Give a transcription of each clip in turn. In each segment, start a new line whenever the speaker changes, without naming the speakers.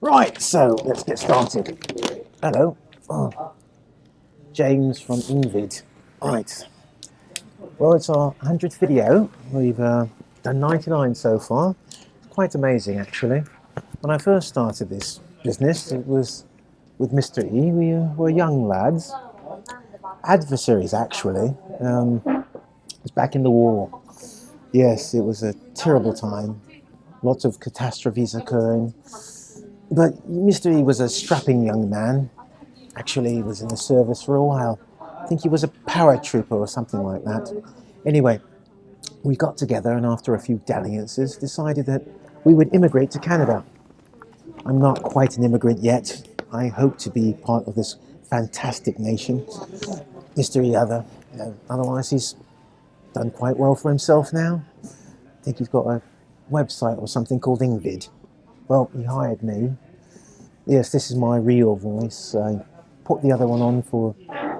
Right, so let's get started. Hello. Oh, James from Ingvid. Right. Well, it's our 100th video. We've done 99 so far. Quite amazing, actually. When I first started this business, it was with Mr. E. We were young lads, adversaries, actually. It was back in the war. Yes, it was a terrible time. Lots of catastrophes occurring. But Mr. E was a strapping young man. Actually, he was in the service for a while. I think he was a paratrooper or something like that. Anyway, we got together and after a few dalliances decided that we would immigrate to Canada. I'm not quite an immigrant yet. I hope to be part of this fantastic nation. Mr. E otherwise he's done quite well for himself now. I think he's got a website or something called Ingvid. Well, he hired me. Yes, this is my real voice. I put the other one on for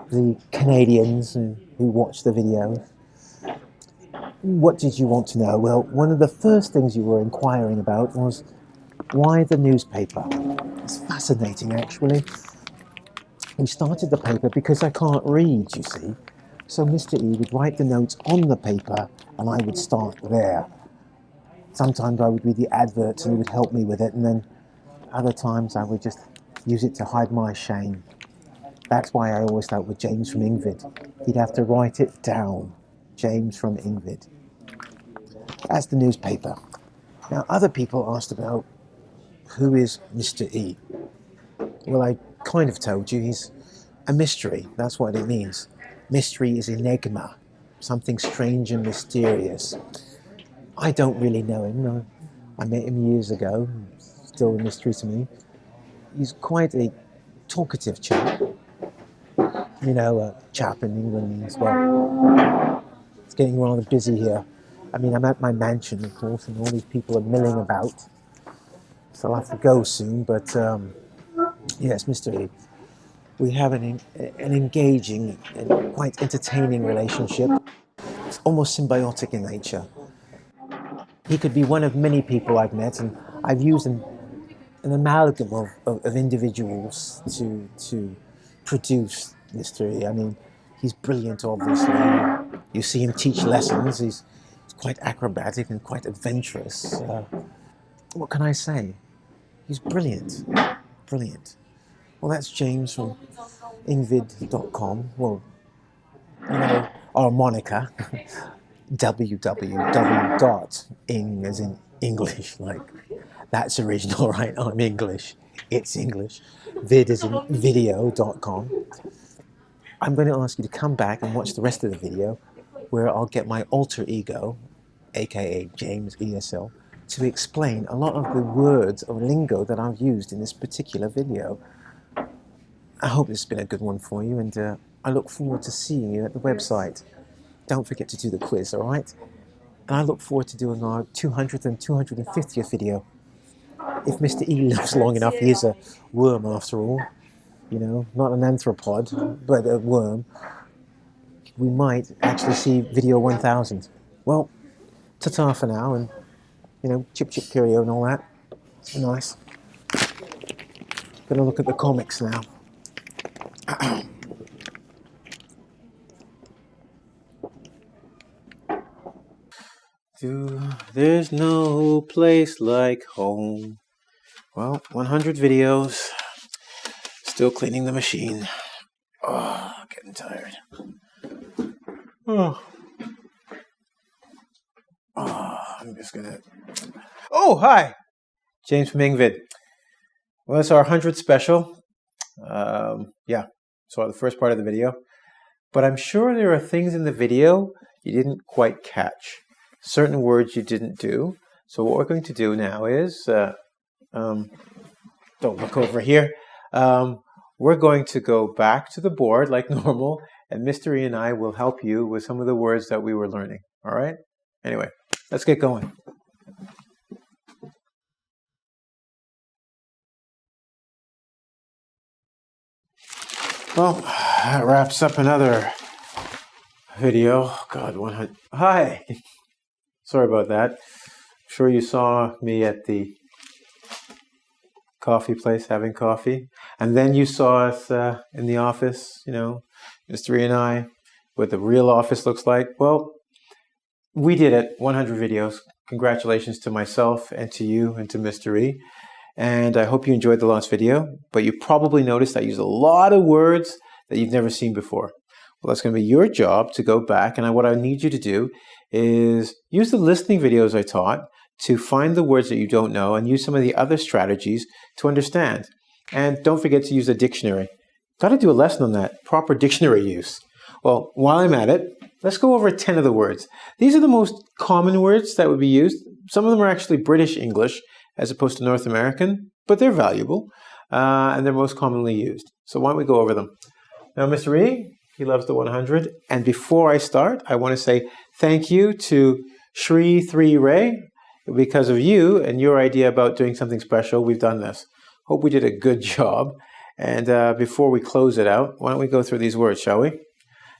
the Canadians who watch the video. What did you want to know? Well, one of the first things you were inquiring about was why the newspaper. It's fascinating, actually. We started the paper because I can't read, you see. So Mr. E would write the notes on the paper and I would start there. Sometimes I would read the adverts and he would help me with it, and then other times I would just use it to hide my shame. That's why I always start with James from Ingvid. He'd have to write it down. James from Ingvid. That's the newspaper. Now, other people asked about who is Mr. E. Well, I kind of told you he's a mystery. That's what it means. Mystery is enigma, something strange and mysterious. I don't really know him. No. I met him years ago. Still a mystery to me. He's quite a talkative chap. You know, a chap in England as well. It's getting rather busy here. I mean, I'm at my mansion, of course, and all these people are milling about. So I'll have to go soon, but yes, Mr. E. We have an engaging and quite entertaining relationship. It's almost symbiotic in nature. He could be one of many people I've met, and I've used an amalgam of individuals to produce Mr. E. I mean, he's brilliant, obviously. You see him teach lessons. He's quite acrobatic and quite adventurous. What can I say? He's brilliant. Brilliant. Well, that's James from ingvid.com. Well, you know, our moniker, www.ing as in English, like that's original, right? I'm English. It's English. Vid as in video.com. I'm going to ask you to come back and watch the rest of the video where I'll get my alter ego, aka James ESL, to explain a lot of the words or lingo that I've used in this particular video. I hope this has been a good one for you, and I look forward to seeing you at the website. Don't forget to do the quiz, all right? And I look forward to doing our 200th and 250th video. If Mr. E lives long enough, he is a worm after all. You know, not an anthropod, but a worm. We might actually see video 1000. Well, ta-ta for now, and, you know, chip chip curio and all that. It's nice. Gonna look at the comics now. There's no place like home. Well, 100 videos. Still cleaning the machine. Oh, getting tired. Oh, I'm just gonna... Oh, hi! James from Ingvid. Well, it's our 100th special. Yeah, so the first part of the video. But I'm sure there are things in the video you didn't quite catch. Certain words you didn't do. So what we're going to do now is... don't look over here. We're going to go back to the board like normal, and Mr. E and I will help you with some of the words that we were learning. All right? Anyway, let's get going. Well, that wraps up another video. God, 100. Hi. Sorry about that. I'm sure you saw me at the coffee place having coffee. And then you saw us in the office, Mr. E and I, what the real office looks like. Well, we did it, 100 videos. Congratulations to myself and to you and to Mr. E. And I hope you enjoyed the last video, but you probably noticed I used a lot of words that you've never seen before. Well, that's going to be your job to go back, and what I need you to do is use the listening videos I taught to find the words that you don't know and use some of the other strategies to understand. And don't forget to use a dictionary. Got to do a lesson on that, proper dictionary use. Well, while I'm at it, let's go over 10 of the words. These are the most common words that would be used. Some of them are actually British English as opposed to North American, but they're valuable and they're most commonly used. So why don't we go over them? Now, Mr. E, he loves the 100. And before I start, I want to say thank you to Shri 3 Ray. Because of you and your idea about doing something special, we've done this. Hope we did a good job. And before we close it out, why don't we go through these words, shall we?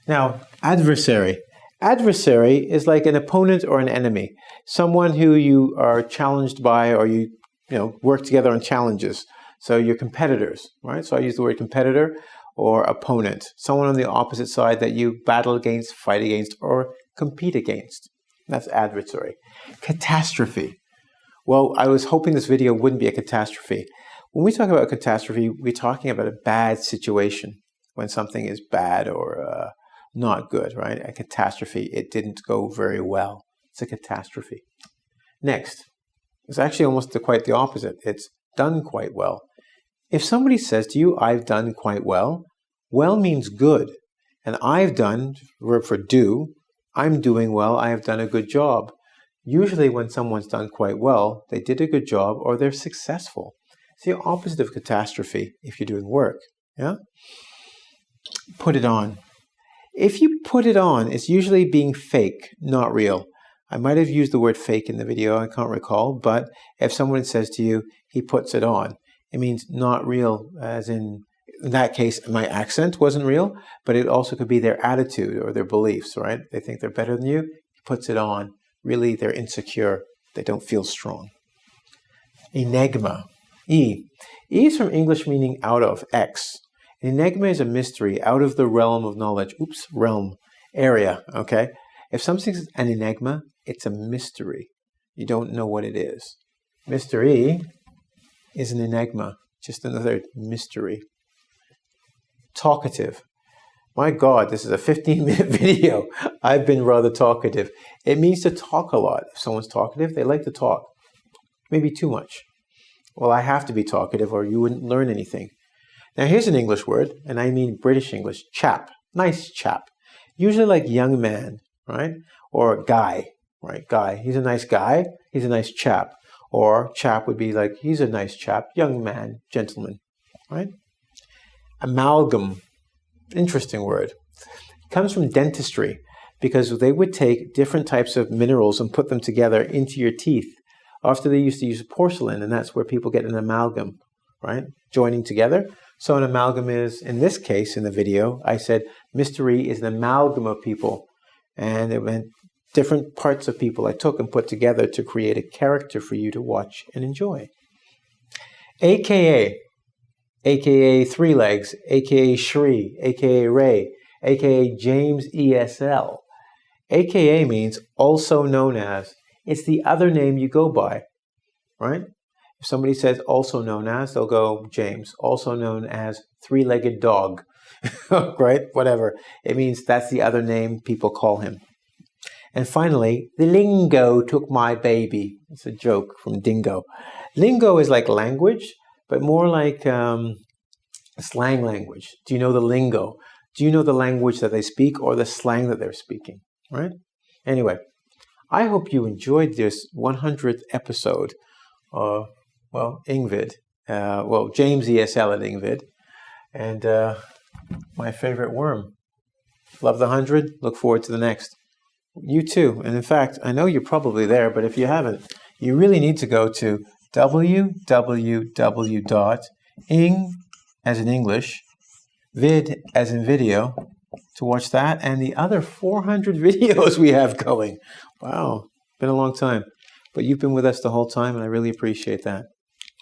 Now, adversary. Adversary is like an opponent or an enemy, someone who you are challenged by, or you work together on challenges. So you're competitors, right? So I use the word competitor or opponent, someone on the opposite side that you battle against, fight against, or compete against. That's adversary. Catastrophe. Well, I was hoping this video wouldn't be a catastrophe. When we talk about catastrophe, we're talking about a bad situation, when something is bad or not good, right? A catastrophe. It didn't go very well. It's a catastrophe. Next, it's actually almost quite the opposite. It's done quite well. If somebody says to you, I've done quite well, well means good. And I've done, verb for do, I'm doing well, I have done a good job. Usually when someone's done quite well, they did a good job or they're successful. It's the opposite of catastrophe if you're doing work. Yeah? Put it on. If you put it on, it's usually being fake, not real. I might have used the word fake in the video, I can't recall, but if someone says to you, he puts it on, it means not real, as in that case, my accent wasn't real, but it also could be their attitude or their beliefs, right? They think they're better than you, he puts it on. Really, they're insecure. They don't feel strong. Enigma. E. E is from English meaning out of, X. Enigma is a mystery out of the realm of knowledge. Oops, realm, area, okay? If something's an enigma, it's a mystery. You don't know what it is. Mystery is an enigma, just another mystery. Talkative. My God, this is a 15-minute video. I've been rather talkative. It means to talk a lot. If someone's talkative, they like to talk. Maybe too much. Well, I have to be talkative or you wouldn't learn anything. Now, here's an English word, and I mean British English. Chap. Nice chap. Usually like young man, right? Or guy, right? Guy. He's a nice guy. He's a nice chap. Or chap would be like, he's a nice chap. Young man, gentleman, right? Amalgam. Interesting word. It comes from dentistry because they would take different types of minerals and put them together into your teeth. After they used to use porcelain, and that's where people get an amalgam, right? Joining together. So an amalgam is, in this case, in the video, I said mystery is an amalgam of people. And it meant different parts of people I took and put together to create a character for you to watch and enjoy. AKA. AKA Three Legs, AKA Shri, AKA Ray, AKA James ESL. AKA means also known as. It's the other name you go by, right? If somebody says also known as, they'll go James, also known as three-legged dog, right? Whatever. It means that's the other name people call him. And finally, the lingo took my baby. It's a joke from Dingo. Lingo is like language, but more like slang language. Do you know the lingo? Do you know the language that they speak or the slang that they're speaking, right? Anyway, I hope you enjoyed this 100th episode. Ingvid. James ESL at Ingvid. And my favorite worm. Love the 100. Look forward to the next. You too. And in fact, I know you're probably there, but if you haven't, you really need to go to www.ing, as in English, vid, as in video, to watch that and the other 400 videos we have going. Wow, been a long time. But you've been with us the whole time, and I really appreciate that.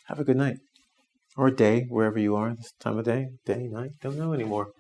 Have a good night. or day, wherever you are this time of day, night, don't know anymore.